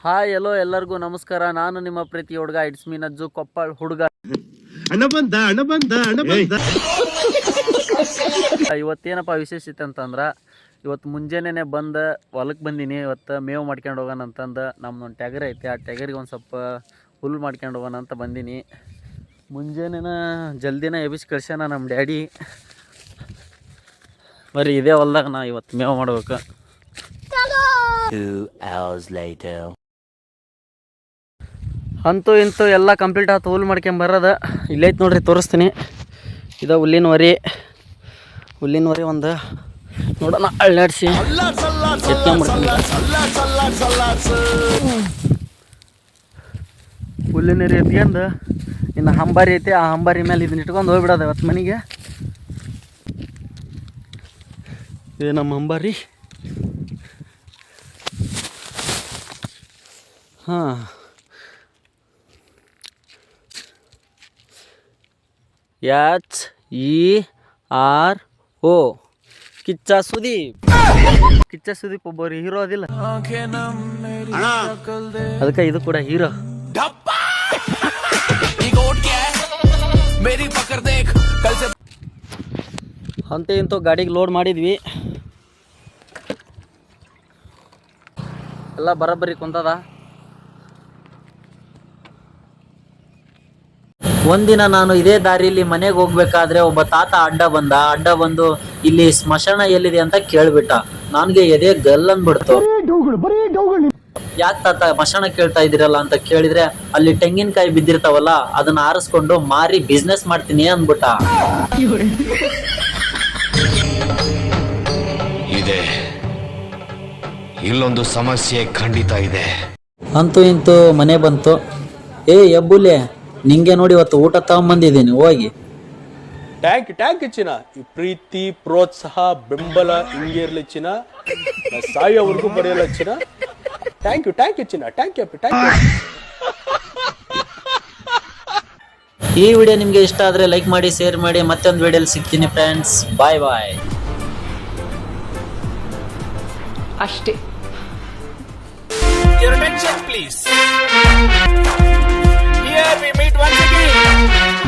Hi ಎಲ್ಲೋ ಎಲ್ಲರಿಗೂ ನಮಸ್ಕಾರ. ನಾನು ನಿಮ್ಮ ಪ್ರೀತಿ ಹುಡುಗ ಇಟ್ಸ್ ಮೀ ನಜ್ಜು ಕೊಪ್ಪಳ್ ಹುಡುಗ. ಇವತ್ತೇನಪ್ಪ ವಿಶೇಷತೆ ಅಂತಂದ್ರೆ ಇವತ್ತು ಮುಂಜಾನೆ ಬಂದು ಹೊಲಕ್ಕೆ ಬಂದೀನಿ. ಇವತ್ತು ಮೇವು ಮಾಡ್ಕೊಂಡು ಹೋಗೋಣ ಅಂತಂದು ನಮ್ಮದೊಂದು ಟೆಗರ್ ಐತೆ. ಆ ಟೆಗರಿಗೆ ಒಂದು ಸ್ವಲ್ಪ ಹುಲ್ಲು ಮಾಡ್ಕೊಂಡು ಹೋಗೋಣ ಅಂತ ಬಂದೀನಿ. ಮುಂಜಾನೆನ ಜಲ್ದಿನ ಎಬ್ಬಿಸಿ ಕಳ್ಸ್ಯಾನ ನಮ್ಮ ಡ್ಯಾಡಿ. ಬರೀ ಇದೇ ಹೊಲ್ದಾಗ ನಾ ಇವತ್ತು ಮೇವು ಮಾಡ್ಬೇಕು. 2 hours later. ಅಂತೂ ಇಂತೂ ಎಲ್ಲ ಕಂಪ್ಲೀಟ್ ಆಯ್ತು. ಹುಲ್ಲು ಮಾಡ್ಕೊಂಬರೋದು ಇಲ್ಲೈತೆ ನೋಡ್ರಿ, ತೋರಿಸ್ತೀನಿ. ಇದು ಹುಲ್ಲಿನ ಹೊರಿ ಒಂದು ನೋಡೋಣ ಅಳ್ಳಾಡಿಸಿ ಹುಲ್ಲಿನ ಹೊರಿ ಎತ್ಕೊಂಡು ಇನ್ನು ಹಂಬಾರಿ ಐತಿ. ಆ ಹಂಬಾರಿ ಮೇಲೆ ಇದನ್ನ ಇಟ್ಕೊಂಡು ಹೋಗ್ಬಿಡೋದು ಇವತ್ತು ಮನೆಗೆ. ಇದು ನಮ್ಮ ಹಂಬಾರಿ. ಹಾಂ, HERO ಕಿಚ್ಚ ಸುದೀಪ್ ಒಬ್ಬರು ಹೀರೋ ಅದಿಲ್ಲ, ಅದಕ್ಕೆ ಇದು ಕೂಡ ಹೀರೋ. ಅಂತ ಇಂತೂ ಗಾಡಿಗೆ ಲೋಡ್ ಮಾಡಿದ್ವಿ. ಎಲ್ಲ ಬರೋಬ್ಬರಿ ಕುಂತದ. ಒಂದಿನ ನಾನು ಇದೇ ದಾರಿಯಲ್ಲಿ ಮನೆಗೆ ಹೋಗ್ಬೇಕಾದ್ರೆ ಒಬ್ಬ ತಾತ ಅಡ್ಡ ಬಂದು ಇಲ್ಲಿ ಸ್ಮಶಾನ ಎಲ್ಲಿದೆ ಅಂತ ಕೇಳ್ಬಿಟ್ಟ. ನನ್ಗೆ ಎದೆ ಗಲ್ಲನ್ಬಿಡ್ತು. ಯಾಕೆ ತಾತ ಸ್ಮಶಾನ ಕೇಳ್ತಾ ಇದ್ದೀರಲ್ಲ ಅಂತ ಕೇಳಿದ್ರೆ, ಅಲ್ಲಿ ತೆಂಗಿನಕಾಯಿ ಬಿದ್ದಿರ್ತಾವಲ್ಲ ಅದನ್ನ ಆರಿಸ್ಕೊಂಡು ಮಾರಿ ಬಿಸ್ನೆಸ್ ಮಾಡ್ತೀನಿ ಅಂದ್ಬಿಟ್ಟ. ಇದೆ, ಇಲ್ಲೊಂದು ಸಮಸ್ಯೆ ಖಂಡಿತ ಇದೆ. ಅಂತೂ ಇಂತೂ ಮನೆ ಬಂತು. ಎಬ್ಬುಲೆ, ನಿಂಗೆ ನೋಡಿ ಇವತ್ತು ಊಟ ತಗೊಂಬಂದಿದ್ದೀನಿ, ಹೋಗಿ. ಟ್ಯಾಂಕ್ ಚಿನ್ನ. ಈ ಪ್ರೀತಿ, ಪ್ರೋತ್ಸಾಹ, ಬೆಂಬಲ ಹಿಂಗೆ ಇರ್ಲಿ ಚಿನ್ನ. ಸಾಯೋವರೆಗೂ ಬರೆಯಲ್ಲ ಚಿನ್ನ. ಥ್ಯಾಂಕ್ ಯು ಚಿನ್ನ. Thank you. ಈ ವಿಡಿಯೋ ನಿಮ್ಗೆ ಇಷ್ಟ ಆದ್ರೆ ಲೈಕ್ ಮಾಡಿ, ಶೇರ್ ಮಾಡಿ. ಮತ್ತೊಂದು ವಿಡಿಯೋಲಿ ಸಿಗ್ತೀನಿ ಫ್ರೆಂಡ್ಸ್. ಬಾಯ್. ಅಷ್ಟೇ. Your attention please. Here we meet once again.